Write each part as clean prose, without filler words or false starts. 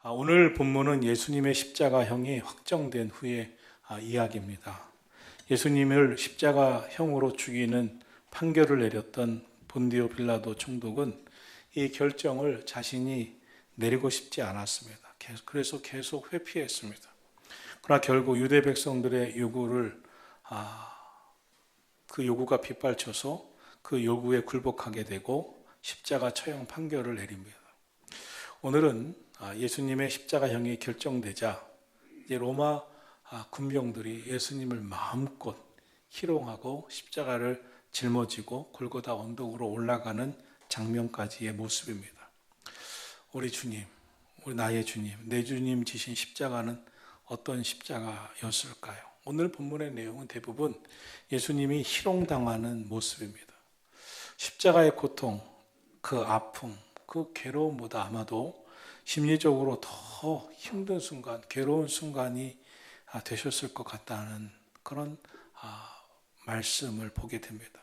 오늘 본문은 예수님의 십자가형이 확정된 후의 이야기입니다. 예수님을 십자가형으로 죽이는 판결을 내렸던 본디오 빌라도 총독은 이 결정을 자신이 내리고 싶지 않았습니다. 그래서 계속 회피했습니다. 그러나 결국 유대 백성들의 요구를 그 요구가 빗발쳐서 그 요구에 굴복하게 되고 십자가 처형 판결을 내립니다. 오늘은 예수님의 십자가형이 결정되자 이제 로마 군병들이 예수님을 마음껏 희롱하고 십자가를 짊어지고 골고다 언덕으로 올라가는 장면까지의 모습입니다. 우리 주님, 우리 나의 주님, 내 주님 지신 십자가는 어떤 십자가였을까요? 오늘 본문의 내용은 대부분 예수님이 희롱당하는 모습입니다. 십자가의 고통, 그 아픔, 그 괴로움보다 아마도 심리적으로 더 힘든 순간, 괴로운 순간이 되셨을 것 같다는 그런 말씀을 보게 됩니다.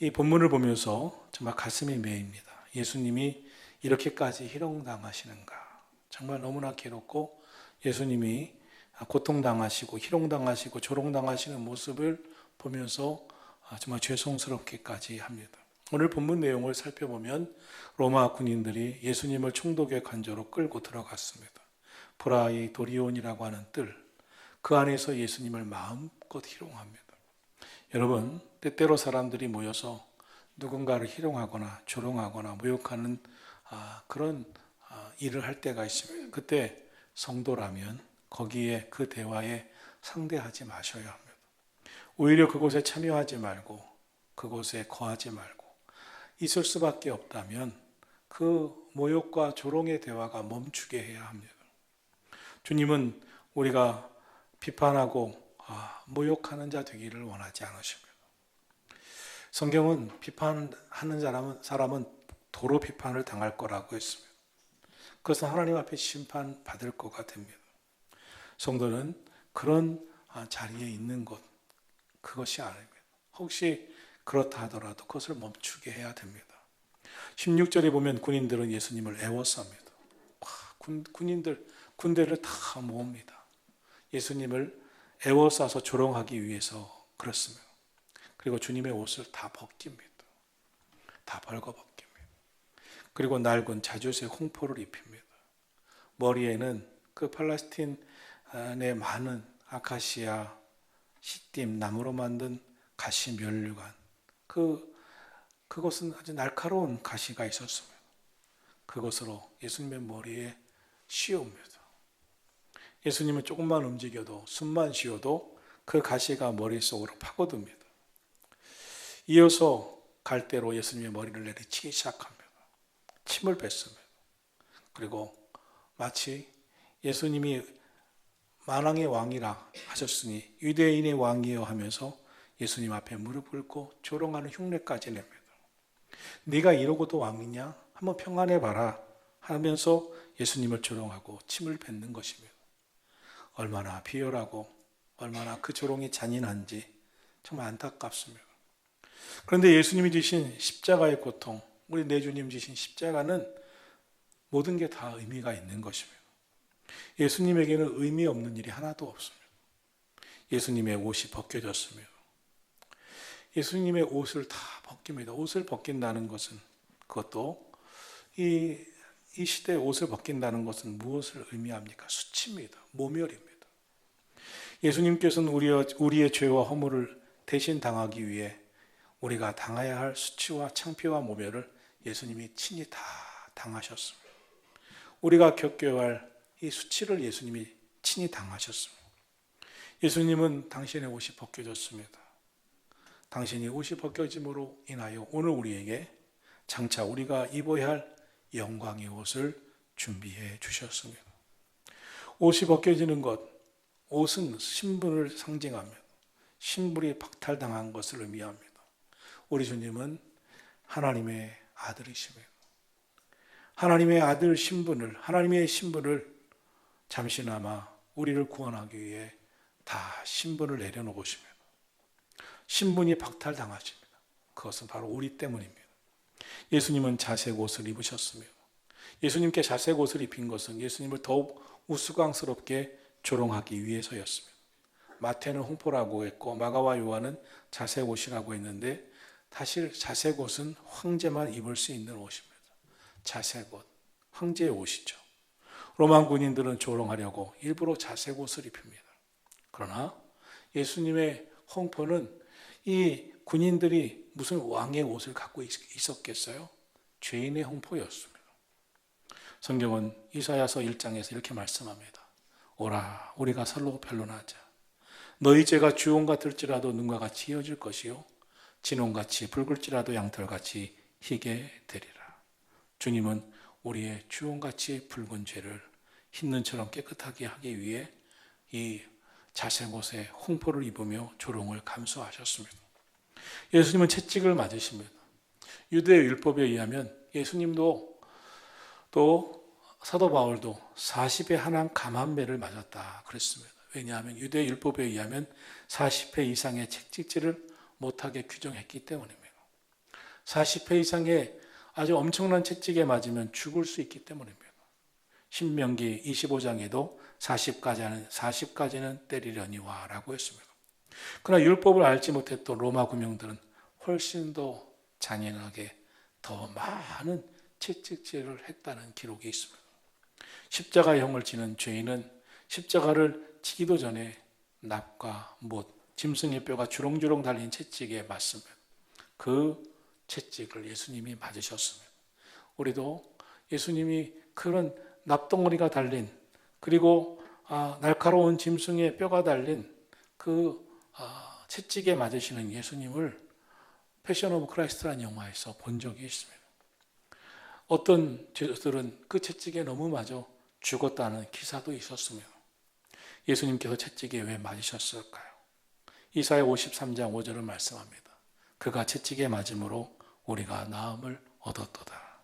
이 본문을 보면서 정말 가슴이 메입니다. 예수님이 이렇게까지 희롱당하시는가? 정말 너무나 괴롭고 예수님이 고통당하시고 희롱당하시고 조롱당하시는 모습을 보면서 정말 죄송스럽게까지 합니다. 오늘 본문 내용을 살펴보면 로마 군인들이 예수님을 총독의 관저로 끌고 들어갔습니다. 브라이 도리온이라고 하는 뜰, 그 안에서 예수님을 마음껏 희롱합니다. 여러분, 때때로 사람들이 모여서 누군가를 희롱하거나 조롱하거나 모욕하는 그런 일을 할 때가 있습니다. 그때 성도라면 거기에 그 대화에 상대하지 마셔야 합니다. 오히려 그곳에 참여하지 말고 그곳에 거하지 말고 있을 수밖에 없다면 그 모욕과 조롱의 대화가 멈추게 해야 합니다. 주님은 우리가 비판하고 모욕하는 자 되기를 원하지 않으십니다. 성경은 비판하는 사람은 도로 비판을 당할 거라고 했습니다. 그것은 하나님 앞에 심판받을 거가 됩니다. 성도는 그런 자리에 있는 것, 그것이 아닙니다. 혹시 그렇다 하더라도 그것을 멈추게 해야 됩니다. 16절에 보면 군인들은 예수님을 애워쌉니다. 군대를 다 모읍니다. 예수님을 애워싸서 조롱하기 위해서 그렇습니다. 그리고 주님의 옷을 다 벗깁니다. 다 벌거벗깁니다. 그리고 낡은 자주색 홍포를 입힙니다. 머리에는 그 팔레스틴의 많은 아카시아, 시띠, 나무로 만든 가시 면류관, 그것은 아주 날카로운 가시가 있었습니다. 그것으로 예수님의 머리에 씌웁니다. 예수님은 조금만 움직여도, 숨만 쉬어도 그 가시가 머릿속으로 파고듭니다. 이어서 갈대로 예수님의 머리를 내리치기 시작합니다. 침을 뱉습니다. 그리고 마치 예수님이 만왕의 왕이라 하셨으니 유대인의 왕이여 하면서 예수님 앞에 무릎 꿇고 조롱하는 흉내까지 냅니다. 네가 이러고도 왕이냐? 한번 평안해봐라 하면서 예수님을 조롱하고 침을 뱉는 것입니다. 얼마나 비열하고 얼마나 그 조롱이 잔인한지 정말 안타깝습니다. 그런데 예수님이 지신 십자가의 고통, 우리 내 주님 지신 십자가는 모든 게 다 의미가 있는 것입니다. 예수님에게는 의미 없는 일이 하나도 없습니다. 예수님의 옷이 벗겨졌습니다. 예수님의 옷을 다 벗깁니다. 옷을 벗긴다는 것은, 그것도 이 시대에 옷을 벗긴다는 것은 무엇을 의미합니까? 수치입니다. 모멸입니다. 예수님께서는 우리의 죄와 허물을 대신 당하기 위해 우리가 당해야 할 수치와 창피와 모멸을 예수님이 친히 다 당하셨습니다. 우리가 겪어야 할 이 수치를 예수님이 친히 당하셨습니다. 예수님은 당신의 옷이 벗겨졌습니다. 당신이 옷이 벗겨짐으로 인하여 오늘 우리에게 장차 우리가 입어야 할 영광의 옷을 준비해 주셨습니다. 옷이 벗겨지는 것, 옷은 신분을 상징합니다. 신분이 박탈당한 것을 의미합니다. 우리 주님은 하나님의 아들이십니다. 하나님의 아들 신분을, 하나님의 신분을 잠시나마 우리를 구원하기 위해 다 신분을 내려놓으십니다. 신분이 박탈당하십니다. 그것은 바로 우리 때문입니다. 예수님은 자색 옷을 입으셨습니다. 예수님께 자색 옷을 입힌 것은 예수님을 더욱 우스꽝스럽게 조롱하기 위해서였습니다. 마태는 홍포라고 했고 마가와 요한은 자색 옷이라고 했는데 사실 자색 옷은 황제만 입을 수 있는 옷입니다. 자색 옷, 황제의 옷이죠. 로마 군인들은 조롱하려고 일부러 자색 옷을 입힙니다. 그러나 예수님의 홍포는 이 군인들이 무슨 왕의 옷을 갖고 있었겠어요? 죄인의 홍포였습니다. 성경은 이사야서 1장에서 이렇게 말씀합니다. 오라, 우리가 서로 변론하자. 너희 죄가 주홍 같을지라도 눈과 같이 이어질 것이요 진홍같이 붉을지라도 양털같이 희게 되리라. 주님은 우리의 주홍같이 붉은 죄를 흰 눈처럼 깨끗하게 하기 위해 이 자색 옷에 홍포를 입으며 조롱을 감수하셨습니다. 예수님은 채찍을 맞으십니다. 유대의 율법에 의하면 예수님도 또 사도 바울도 40에 한한 감한매를 맞았다 그랬습니다. 왜냐하면 유대 율법에 의하면 40회 이상의 채찍질을 못하게 규정했기 때문입니다. 40회 이상의 아주 엄청난 채찍에 맞으면 죽을 수 있기 때문입니다. 신명기 25장에도 40까지는 때리려니와 라고 했습니다. 그러나 율법을 알지 못했던 로마 군병들은 훨씬 더 잔인하게 더 많은 채찍질을 했다는 기록이 있습니다. 십자가형을 지는 죄인은 십자가를 지기도 전에 납과 못, 짐승의 뼈가 주렁주렁 달린 채찍에 맞습니다. 그 채찍을 예수님이 맞으셨습니다. 우리도 예수님이 그런 납덩어리가 달린 그리고 날카로운 짐승의 뼈가 달린 그 채찍에 맞으시는 예수님을 패션 오브 크라이스트라는 영화에서 본 적이 있습니다. 어떤 죄수들은 그 채찍에 너무 맞아 죽었다는 기사도 있었습니다. 예수님께서 채찍에 왜 맞으셨을까요? 이사야 53장 5절을 말씀합니다. 그가 채찍에 맞음으로 우리가 나음을 얻었도다.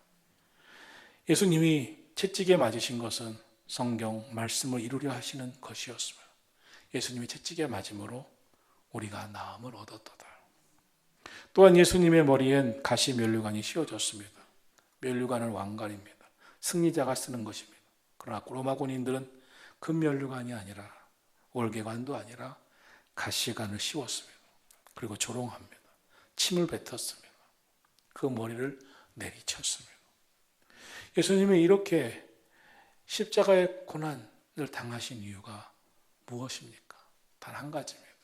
예수님이 채찍에 맞으신 것은 성경 말씀을 이루려 하시는 것이었습니다. 예수님이 채찍에 맞음으로 우리가 나음을 얻었도다. 또한 예수님의 머리엔 가시 면류관이 씌워졌습니다. 면류관은 왕관입니다. 승리자가 쓰는 것입니다. 그러나 로마 군인들은 금 면류관이 아니라 월계관도 아니라 가시관을 씌웠습니다. 그리고 조롱합니다. 침을 뱉었습니다. 그 머리를 내리쳤습니다. 예수님이 이렇게 십자가의 고난을 당하신 이유가 무엇입니까? 단 한 가지입니다.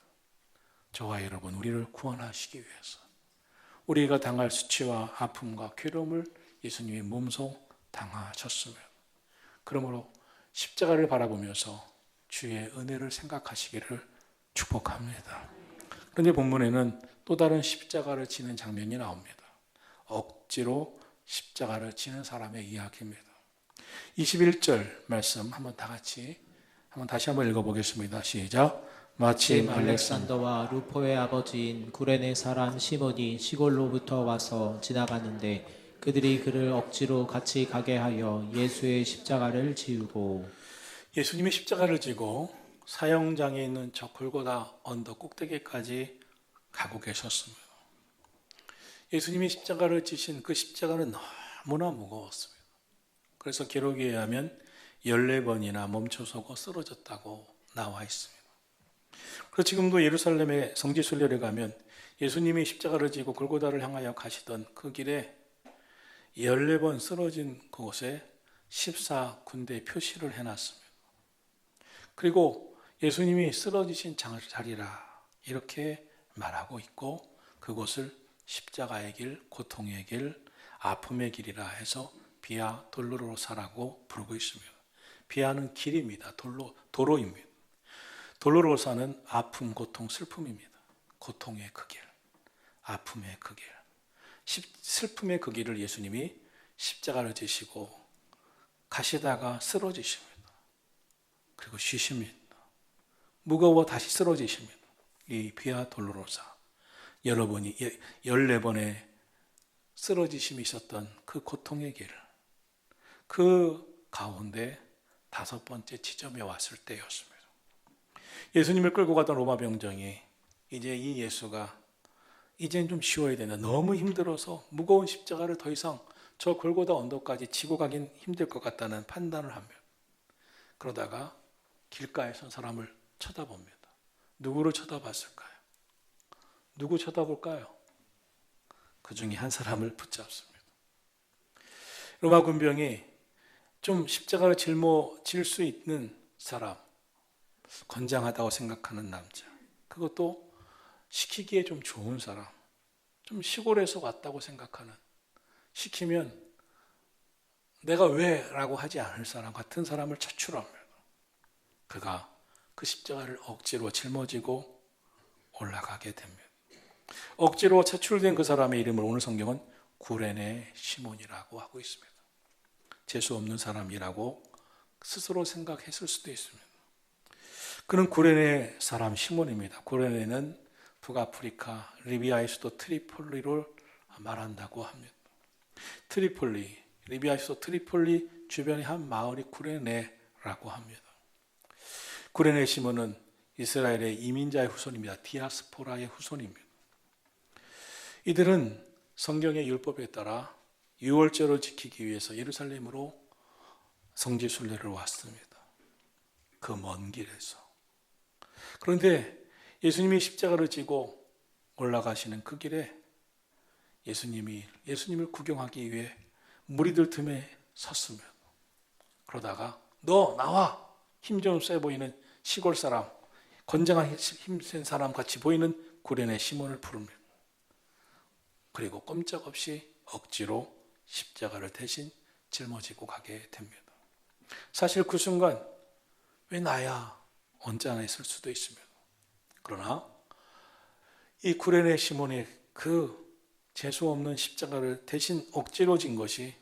저와 여러분, 우리를 구원하시기 위해서 우리가 당할 수치와 아픔과 괴로움을 예수님이 몸소 당하셨습니다. 그러므로 십자가를 바라보면서 주의 은혜를 생각하시기를 축복합니다. 그런데 본문에는 또 다른 십자가를 지는 장면이 나옵니다. 억지로 십자가를 지는 사람의 이야기입니다. 21절 말씀 다시 한번 읽어보겠습니다. 시작. 마침 알렉산더와 루포의 아버지인 구레네 사람 시몬이 시골로부터 와서 지나가는데 그들이 그를 억지로 같이 가게 하여 예수의 십자가를 지우고 예수님이 십자가를 지고 사형장에 있는 저 골고다 언덕 꼭대기까지 가고 계셨습니다. 예수님이 십자가를 지신 그 십자가는 너무나 무거웠습니다. 그래서 기록에 의하면 14번이나 멈춰서고 쓰러졌다고 나와 있습니다. 그래서 지금도 예루살렘의 성지순례를 가면 예수님이 십자가를 지고 골고다를 향하여 가시던 그 길에 14번 쓰러진 그곳에 14군데 표시를 해놨습니다. 그리고 예수님이 쓰러지신 자리라 이렇게 말하고 있고 그곳을 십자가의 길, 고통의 길, 아픔의 길이라 해서 비아 돌로로사라고 부르고 있습니다. 비아는 길입니다. 도로입니다. 돌로로사는 아픔, 고통, 슬픔입니다. 고통의 그 길, 아픔의 그 길, 슬픔의 그 길을 예수님이 십자가를 지시고 가시다가 쓰러지십니다. 그리고 쉬십니다. 무거워 다시 쓰러지십니다. 이 비아 돌로로사, 여러분이 14번의 쓰러지심이 있었던 그 고통의 길, 그 가운데 5번째 지점에 왔을 때였습니다. 예수님을 끌고 가던 로마 병정이 이제 이 예수가 이젠 좀 쉬어야 되나 너무 힘들어서 무거운 십자가를 더 이상 저 골고다 언덕까지 지고 가긴 힘들 것 같다는 판단을 하며 그러다가 길가에 선 사람을 쳐다봅니다. 누구를 쳐다봤을까요? 누구 쳐다볼까요? 그 중에 한 사람을 붙잡습니다. 로마 군병이 좀 십자가를 짊어질 수 있는 사람, 건장하다고 생각하는 남자, 그것도 시키기에 좀 좋은 사람, 좀 시골에서 왔다고 생각하는, 시키면 내가 왜? 라고 하지 않을 사람 같은 사람을 차출합니다. 그가 그 십자가를 억지로 짊어지고 올라가게 됩니다. 억지로 차출된 그 사람의 이름을 오늘 성경은 구레네 시몬이라고 하고 있습니다. 재수 없는 사람이라고 스스로 생각했을 수도 있습니다. 그는 구레네 사람 시몬입니다. 구레네는 북아프리카 리비아의 수도 트리폴리를 말한다고 합니다. 트리폴리, 리비아의 수도 트리폴리 주변의 한 마을이 구레네라고 합니다. 구레네 시몬은 이스라엘의 이민자의 후손입니다. 디아스포라의 후손입니다. 이들은 성경의 율법에 따라 유월절을 지키기 위해서 예루살렘으로 성지순례를 왔습니다. 그 먼 길에서. 그런데 예수님이 십자가를 지고 올라가시는 그 길에 예수님을 구경하기 위해 무리들 틈에 섰으면 그러다가 너 나와! 힘 좀 세 보이는 시골 사람, 건장한 힘센 사람 같이 보이는 구레네 시몬을 부릅니다. 그리고 꼼짝없이 억지로 십자가를 대신 짊어지고 가게 됩니다. 사실 그 순간 왜 나야? 언짢아했을 수도 있습니다. 그러나 이 구레네 시몬의 그 재수 없는 십자가를 대신 억지로 진 것이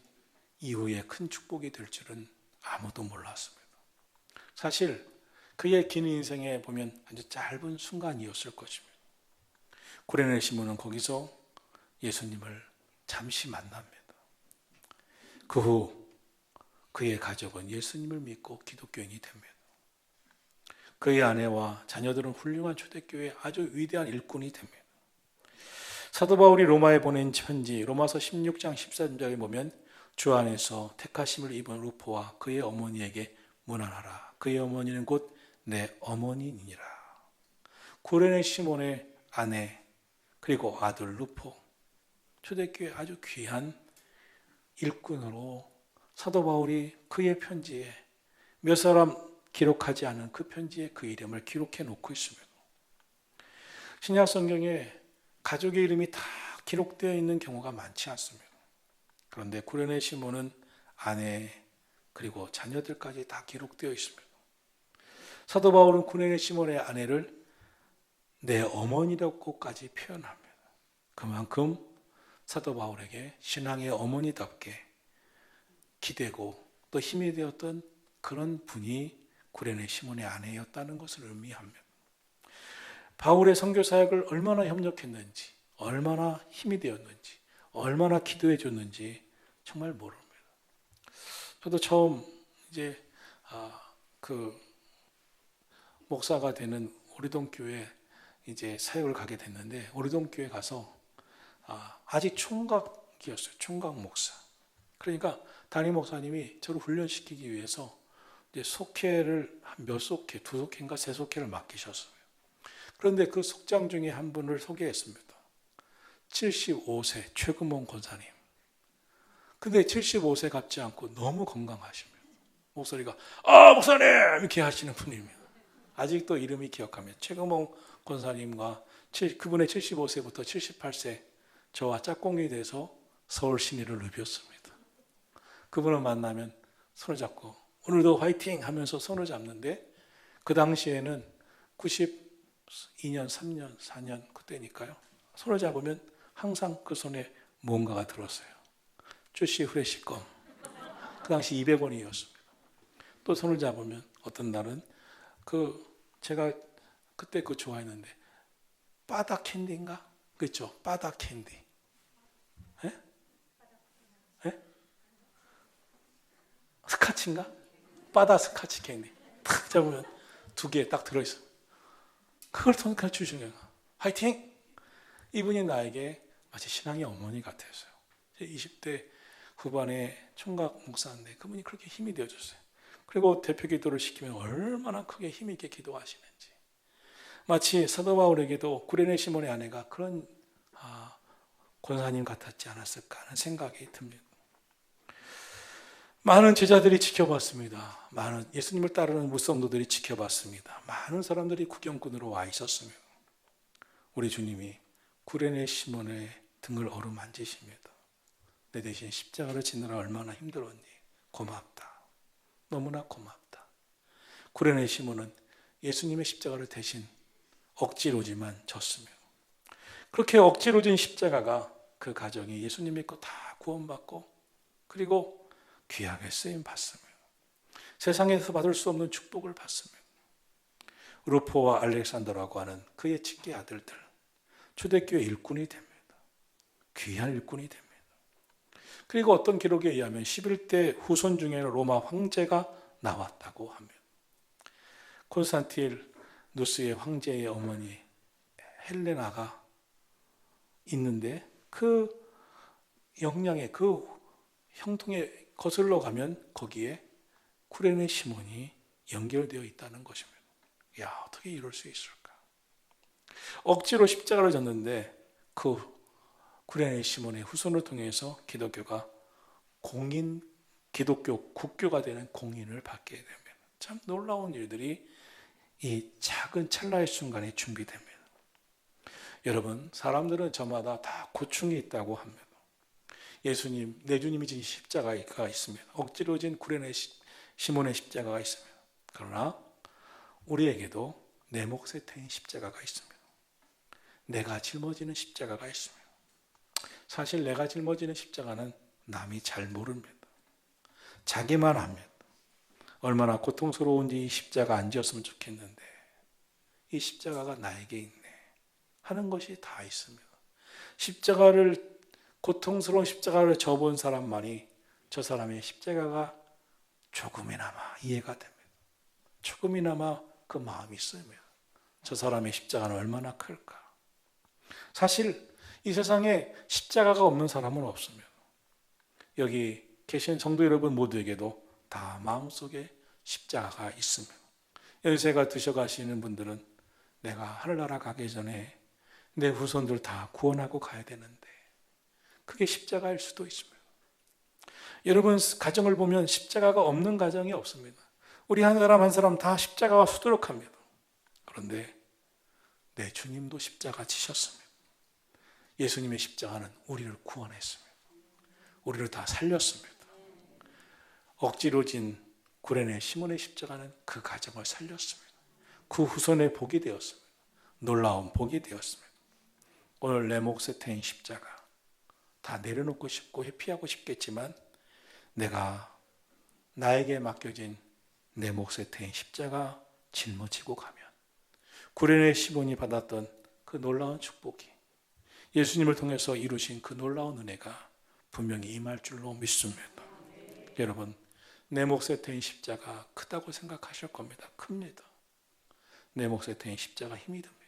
이후에 큰 축복이 될 줄은 아무도 몰랐습니다. 사실 그의 긴 인생에 보면 아주 짧은 순간이었을 것입니다. 구레네 시몬은 거기서 예수님을 잠시 만납니다. 그 후 그의 가족은 예수님을 믿고 기독교인이 됩니다. 그의 아내와 자녀들은 훌륭한 초대교회의 아주 위대한 일꾼이 됩니다. 사도 바울이 로마에 보낸 편지 로마서 16장 13절에 보면 주 안에서 택하심을 입은 루포와 그의 어머니에게 문안하라. 그의 어머니는 곧 내 어머니니라. 구레네 시몬의 아내 그리고 아들 루포, 초대교회 아주 귀한 일꾼으로 사도 바울이 그의 편지에 몇 사람 기록하지 않은 그 편지에 그 이름을 기록해 놓고 있습니다. 신약 성경에 가족의 이름이 다 기록되어 있는 경우가 많지 않습니다. 그런데 구레네 시몬은 아내 그리고 자녀들까지 다 기록되어 있습니다. 사도 바울은 구레네 시몬의 아내를 내 어머니라고까지 표현합니다. 그만큼 사도 바울에게 신앙의 어머니답게 기대고 또 힘이 되었던 그런 분이 구레네 시몬의 아내였다는 것을 의미합니다. 바울의 선교 사역을 얼마나 협력했는지, 얼마나 힘이 되었는지, 얼마나 기도해 줬는지 정말 모릅니다. 저도 처음 이제 그 목사가 되는 오리동 교회 이제 사역을 가게 됐는데 오리동 교회 가서 아직 총각이었어요. 총각 목사. 그러니까 담임 목사님이 저를 훈련시키기 위해서 이제 속회를 한 몇 속회, 두 속회인가 세 속회를 맡기셨어요. 그런데 그 속장 중에 한 분을 소개했습니다. 75세 최금원 권사님. 근데 75세 같지 않고 너무 건강하십니다. 목소리가 목사님 이렇게 하시는 분입니다. 아직도 이름이 기억하면 최금원 권사님과 그분의 75세부터 78세 저와 짝꿍이 돼서 서울 시내를 누볐습니다. 그분을 만나면 손을 잡고 오늘도 화이팅 하면서 손을 잡는데 그 당시에는 92년, 3년, 4년 그때니까요. 손을 잡으면 항상 그 손에 뭔가가 들었어요. 쭈시 후레시껌. 그 당시 200원이었습니다. 또 손을 잡으면 어떤 날은 제가 그때 그거 좋아했는데 바다 캔디인가? 그렇죠? 바다 캔디. 예? 예? 스카치인가? 바다 스카치 캔디. 탁 잡으면 2개 딱 들어있어요. 그걸 통해 주시는 거예요. 화이팅! 이분이 나에게 마치 신앙의 어머니 같았어요. 20대 후반에 총각 목사인데 그분이 그렇게 힘이 되어줬어요. 그리고 대표 기도를 시키면 얼마나 크게 힘 있게 기도하시는지. 마치 사도 바울에게도 구레네 시몬의 아내가 그런 권사님 같았지 않았을까 하는 생각이 듭니다. 많은 제자들이 지켜봤습니다. 많은 예수님을 따르는 무성도들이 지켜봤습니다. 많은 사람들이 구경꾼으로 와 있었습니다. 우리 주님이 구레네 시몬의 등을 어루만지십니다. 내 대신 십자가를 지느라 얼마나 힘들었니? 고맙다. 너무나 고맙다. 구레네 시몬은 예수님의 십자가를 대신 억지로지만 졌습니다. 그렇게 억지로 진 십자가가 그 가정이 예수님 믿고 다 구원받고 그리고 귀하게 쓰임 받습니다. 세상에서 받을 수 없는 축복을 받습니다. 루포와 알렉산더라고 하는 그의 직계 아들들, 초대교회 일꾼이 됩니다. 귀한 일꾼이 됩니다. 그리고 어떤 기록에 의하면 11대 후손 중에 로마 황제가 나왔다고 합니다. 콘스탄티누스의 황제의 어머니 헬레나가 있는데 그 영향의 그 형통에 거슬러 가면 거기에 구레네 시몬이 연결되어 있다는 것입니다. 야, 어떻게 이럴 수 있을까? 억지로 십자가를 졌는데 그 구레네 시몬의 후손을 통해서 기독교가 기독교 국교가 되는 공인을 받게 됩니다. 참 놀라운 일들이 이 작은 찰나의 순간에 준비됩니다. 여러분, 사람들은 저마다 다 고충이 있다고 합니다. 예수님, 내 주님이 진 십자가가 있습니다. 억지로 진 구레네 시몬의 십자가가 있습니다. 그러나 우리에게도 내 몫에 태인 십자가가 있습니다. 내가 짊어지는 십자가가 있습니다. 사실 내가 짊어지는 십자가는 남이 잘 모릅니다. 자기만 합니다. 얼마나 고통스러운지 이 십자가 안 지었으면 좋겠는데 이 십자가가 나에게 있네 하는 것이 다 있습니다. 고통스러운 십자가를 져본 사람만이 저 사람의 십자가가 조금이나마 이해가 됩니다. 조금이나마 그 마음이 쓰입니다. 저 사람의 십자가는 얼마나 클까? 사실 이 세상에 십자가가 없는 사람은 없습니다. 여기 계신 성도 여러분 모두에게도 다 마음속에 십자가가 있습니다. 연세가 드셔가시는 분들은 내가 하늘나라 가기 전에 내 후손들 다 구원하고 가야 되는데 그게 십자가일 수도 있습니다. 여러분 가정을 보면 십자가가 없는 가정이 없습니다. 우리 한 사람 한 사람 다 십자가와 수두룩합니다. 그런데 내 주님도 십자가 지셨습니다. 예수님의 십자가는 우리를 구원했습니다. 우리를 다 살렸습니다. 억지로 진 구레네 시몬의 십자가는 그 가정을 살렸습니다. 그 후손의 복이 되었습니다. 놀라운 복이 되었습니다. 오늘 내 몫에 태인 십자가 다 내려놓고 싶고 회피하고 싶겠지만 내가 나에게 맡겨진 내 몫에 태인 십자가 짊어지고 가면 구레네 시몬이 받았던 그 놀라운 축복이 예수님을 통해서 이루신 그 놀라운 은혜가 분명히 임할 줄로 믿습니다. 여러분 내 몫에 태인 십자가 크다고 생각하실 겁니다. 큽니다. 내 몫에 태인 십자가 힘이 듭니다.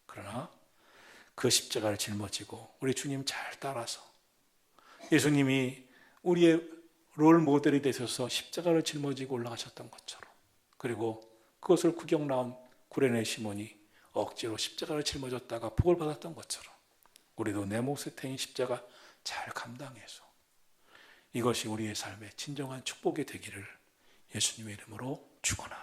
그러나 그 십자가를 짊어지고 우리 주님 잘 따라서 예수님이 우리의 롤 모델이 되셔서 십자가를 짊어지고 올라가셨던 것처럼 그리고 그것을 구경 나온 구레네 시몬이 억지로 십자가를 짊어졌다가 복을 받았던 것처럼 우리도 내 몫에 태인 십자가 잘 감당해서 이것이 우리의 삶의 진정한 축복이 되기를 예수님의 이름으로 축원합니다.